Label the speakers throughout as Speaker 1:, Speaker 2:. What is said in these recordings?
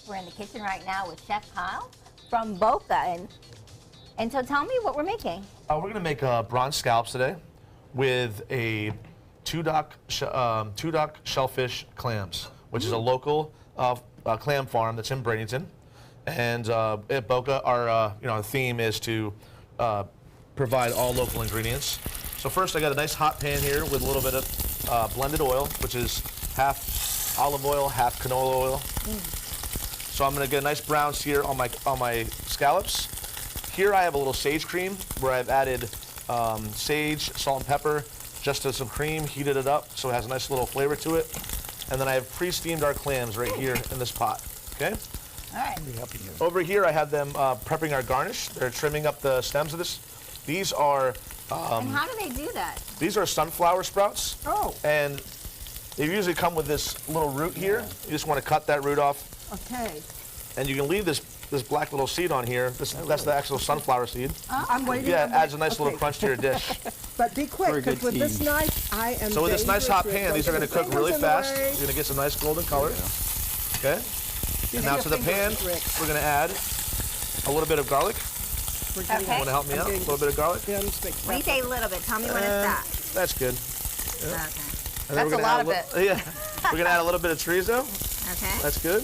Speaker 1: We're in the kitchen right now with Chef Kyle from Boca. And so tell me what we're making.
Speaker 2: We're going to make bronze scallops today with a two-duck shellfish clams, which is a local clam farm that's in Bradenton. And at Boca, our theme is to provide all local ingredients. So first, I got a nice hot pan here with a little bit of blended oil, which is half olive oil, half canola oil. So I'm going to get a nice brown sear on my scallops. Here I have a little sage cream where I've added sage, salt and pepper, just to some cream, heated it up so it has a nice little flavor to it. And then I have pre-steamed our clams right here in this pot. Okay.
Speaker 1: All right.
Speaker 2: Over here, I have them prepping our garnish. They're trimming up the stems of this. These are.
Speaker 1: And how do they do that?
Speaker 2: These are sunflower sprouts.
Speaker 1: Oh.
Speaker 2: And they usually come with this little root here. You just want to cut that root off.
Speaker 3: Okay.
Speaker 2: And you can leave this black little seed on here. That's the actual sunflower seed.
Speaker 3: I'm waiting.
Speaker 2: Yeah, it adds a nice little crunch to your dish.
Speaker 3: But be quick, because with this knife, I am.
Speaker 2: So with this nice hot pan, these are going to cook really fast. You're going to get some nice golden color. Okay. And now to the pan, we're going to add a little bit of garlic.
Speaker 1: Okay.
Speaker 2: You want to help me out? A little bit of garlic?
Speaker 1: When you say a little bit, tell me when it's that.
Speaker 2: That's good.
Speaker 1: Okay.
Speaker 2: That's
Speaker 1: a lot of it.
Speaker 2: Yeah. We're going to add a little bit of chorizo.
Speaker 1: Okay.
Speaker 2: That's good.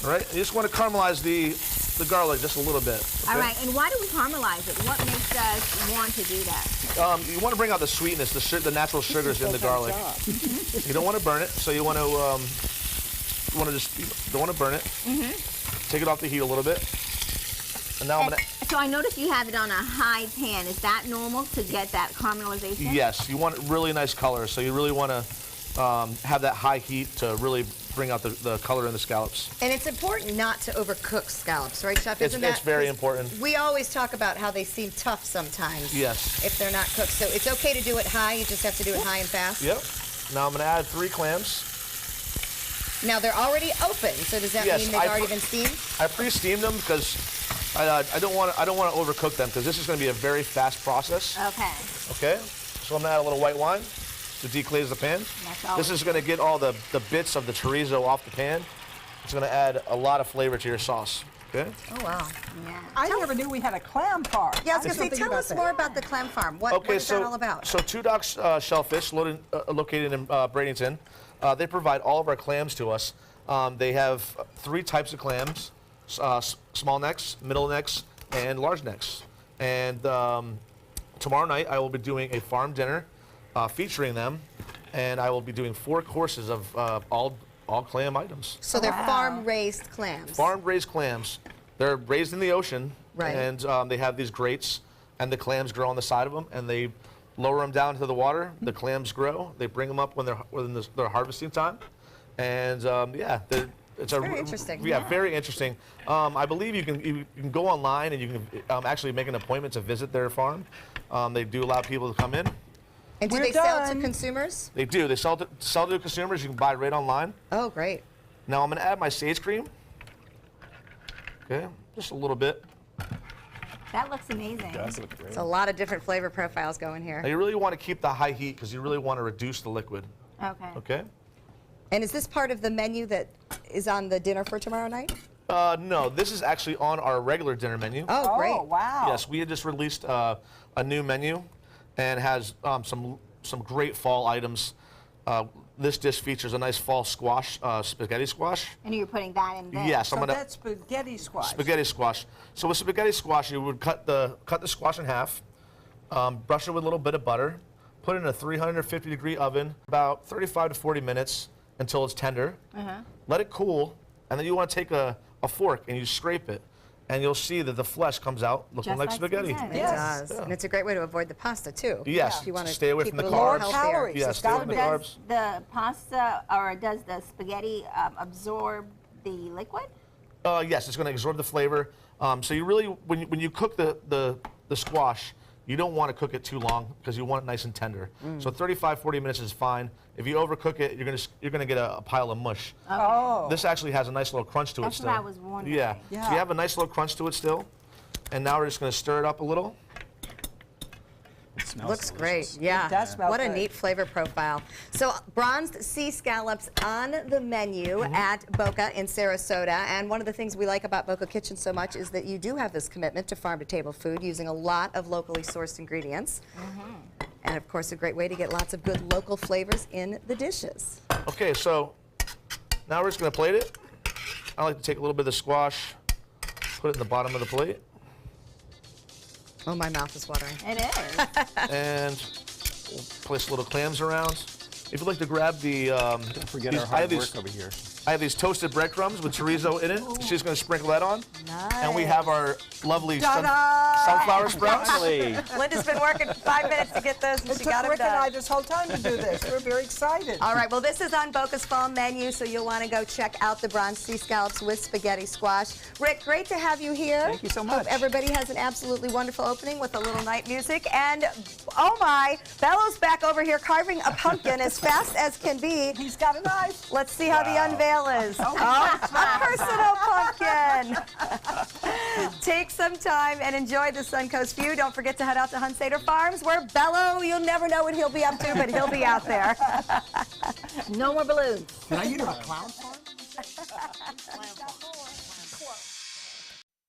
Speaker 2: All right. You just want to caramelize the garlic just a little bit. Okay?
Speaker 1: All right. And why do we caramelize it? What makes us want to do that?
Speaker 2: You want to bring out the sweetness, the natural sugars in the garlic. You don't want to burn it, so you want to don't want to burn it. Take it off the heat a little bit. And now I'm gonna.
Speaker 1: So I noticed you have it on a high pan. Is that normal to get that caramelization?
Speaker 2: Yes, you want really nice color, so you really want to have that high heat to really bring out the color in the scallops.
Speaker 4: And it's important not to overcook scallops, right, Chef?
Speaker 2: It's very important.
Speaker 4: We always talk about how they seem tough sometimes.
Speaker 2: Yes.
Speaker 4: If they're not cooked. So it's okay to do it high, you just have to do it high and fast?
Speaker 2: Yep. Now I'm going to add 3 clams.
Speaker 4: Now they're already open, so does that mean they've already been steamed?
Speaker 2: I pre-steamed them because I don't want to overcook them because this is going to be a very fast process.
Speaker 1: Okay.
Speaker 2: Okay. So I'm going to add a little white wine to deglaze the pan. This is going to get all the bits of the chorizo off the pan. It's going to add a lot of flavor to your sauce. Okay.
Speaker 4: Oh wow.
Speaker 1: Yeah.
Speaker 3: I never knew we had a clam farm.
Speaker 4: Yeah, I was going to say, tell us more about the clam farm. What is that all about?
Speaker 2: So Two Docks Shellfish, located in Bradenton, they provide all of our clams to us. They have 3 types of clams, small necks, middle necks, and large necks. And tomorrow night I will be doing a farm dinner featuring them, and I will be doing 4 courses of all clam items.
Speaker 4: So they're farm-raised clams.
Speaker 2: Farm-raised clams. They're raised in the ocean,
Speaker 4: right.
Speaker 2: And they have these grates, and the clams grow on the side of them, and they lower them down to the water. The clams grow. They bring them up when they're harvesting time, and yeah, it's
Speaker 4: very interesting.
Speaker 2: Yeah, very interesting. I believe you can go online and you can actually make an appointment to visit their farm. They do allow people to come in.
Speaker 4: And do they sell to consumers?
Speaker 2: They do. They sell to consumers. You can buy it right online.
Speaker 4: Oh, great.
Speaker 2: Now I'm going to add my sage cream. Okay, just a little bit.
Speaker 1: That looks amazing.
Speaker 5: Does look great.
Speaker 4: It's a lot of different flavor profiles going here.
Speaker 2: Now you really want to keep the high heat because you really want to reduce the liquid.
Speaker 1: Okay.
Speaker 2: Okay.
Speaker 4: And is this part of the menu that is on the dinner for tomorrow night?
Speaker 2: No, this is actually on our regular dinner menu.
Speaker 4: Oh, great.
Speaker 3: Oh, wow.
Speaker 2: Yes, we had just released a new menu, and has some great fall items. This dish features a nice fall squash, spaghetti squash.
Speaker 1: And you're putting that in there?
Speaker 2: Yes,
Speaker 3: So that's spaghetti squash.
Speaker 2: Spaghetti squash. So with spaghetti squash, you would cut the squash in half, brush it with a little bit of butter, put it in a 350-degree oven, about 35 to 40 minutes until it's tender. Let it cool, and then you want to take a fork and you scrape it. And you'll see that the flesh comes out looking like spaghetti.
Speaker 4: It does.
Speaker 2: Yeah.
Speaker 4: And it's a great way to avoid the pasta, too.
Speaker 2: Yes.
Speaker 4: If you want to
Speaker 2: Stay away
Speaker 4: keep
Speaker 2: from the
Speaker 4: it a little
Speaker 2: carbs.
Speaker 4: healthier.
Speaker 2: Yeah, stay away from the carbs.
Speaker 1: Does the pasta, or does the spaghetti absorb the liquid?
Speaker 2: Yes, it's going to absorb the flavor. So you really, when you cook the squash, you don't want to cook it too long because you want it nice and tender. So 35, 40 minutes is fine. If you overcook it, you're gonna get a pile of mush.
Speaker 1: Okay.
Speaker 3: Oh.
Speaker 2: This actually has a nice little crunch to it still.
Speaker 1: That's what I was wondering.
Speaker 2: Yeah.
Speaker 3: Yeah.
Speaker 2: So you have a nice little crunch to it still. And now we're just going to stir it up a little.
Speaker 5: Smells
Speaker 4: Looks
Speaker 5: delicious.
Speaker 4: great. Yeah.
Speaker 3: It does smell
Speaker 4: What a
Speaker 3: good.
Speaker 4: neat flavor profile. So bronzed sea scallops on the menu at Boca in Sarasota. And one of the things we like about Boca Kitchen so much is that you do have this commitment to farm-to-table food using a lot of locally sourced ingredients. And of course, a great way to get lots of good local flavors in the dishes.
Speaker 2: Okay, so now we're just going to plate it. I like to take a little bit of the squash, put it in the bottom of the plate,
Speaker 4: Oh, my mouth is watering.
Speaker 1: It is.
Speaker 2: and we'll place little clams around. If you'd like to grab the,
Speaker 5: Don't forget
Speaker 2: these-
Speaker 5: our
Speaker 2: I
Speaker 5: hard
Speaker 2: have
Speaker 5: work
Speaker 2: these-
Speaker 5: over here.
Speaker 2: I have these toasted breadcrumbs with chorizo in it. She's going to sprinkle that on. And we have our lovely sunflower sprouts.
Speaker 5: Finally.
Speaker 4: Linda's been working 5 minutes to get those, and
Speaker 3: It
Speaker 4: she
Speaker 3: took
Speaker 4: got them
Speaker 3: Rick and I
Speaker 4: done.
Speaker 3: this whole time to do this. We're very excited.
Speaker 4: All right, well, this is on Boca's fall menu, so you'll want to go check out the bronze sea scallops with spaghetti squash. Rick, great to have you here.
Speaker 5: Thank you so much.
Speaker 4: Hope everybody has an absolutely wonderful opening with a little night music. And, oh my, Bello's back over here carving a pumpkin as fast as can be.
Speaker 3: He's got a knife.
Speaker 4: Let's see how the unveil is. Oh, a personal pumpkin. Take some time and enjoy the Suncoast view. Don't forget to head out to Hunsader Farms, where Bello, you'll never know what he'll be up to, but he'll be out there.
Speaker 1: No more balloons.
Speaker 6: Can I get her a clown farm?